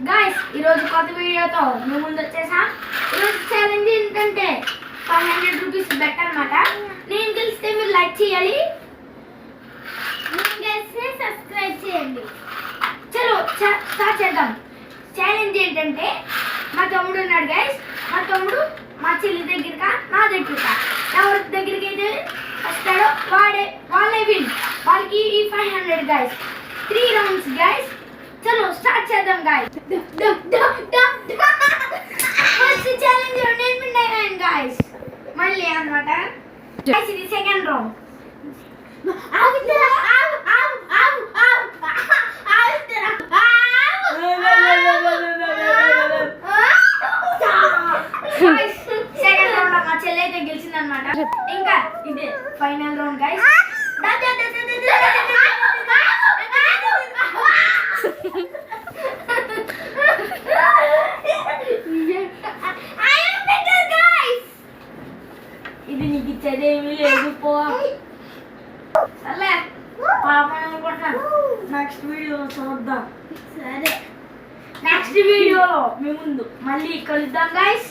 Guys ఈరోజు కొత్త వీడియోతో మేము ముందు వచ్చేసా. ఈరోజు ఛాలెంజ్ ఏంటంటే 500 రూపీస్ బెట్ అనమాట. నేను గెలిస్తే మీరు లైక్ చేయాలి, నేను గెలిస్తే సబ్స్క్రైబ్ చేయండి. చలో స్టార్ట్ చేద్దాం. ఛాలెంజ్ ఏంటంటే మా తమ్ముడు ఉన్నాడు గైస్. మా తమ్ముడు మా చెల్లి దగ్గరగా నా దగ్గరగా ఎవరి దగ్గరికి అయితే వస్తాడో వాళ్ళే విన్. వాళ్ళకి ఈ 500 గైస్. 3 rounds guys. చలో స్టార్ట్ చేద్దాం గైస్. ఫస్ట్ ఛాలెంజ్ నేను విన్ అయ్యాను గైస్. మళ్ళీ అన్నమాట గైస్, ఇది సెకండ్ రౌండ్. సెకండ్ రౌండ్ మా చెల్లి అయితే గెలిచిందనమాట. ఇంకా ఇదే ఫైనల్ రౌండ్ గైస్. ఇది నీకు ఇచ్చేదేమీ లేదు పో. సర్లే పాపం అనుకుంటున్నాను. నెక్స్ట్ వీడియోలో చూద్దాం. సరే, నెక్స్ట్ వీడియోలో మీ ముందు మళ్ళీ కలుద్దాం గైస్.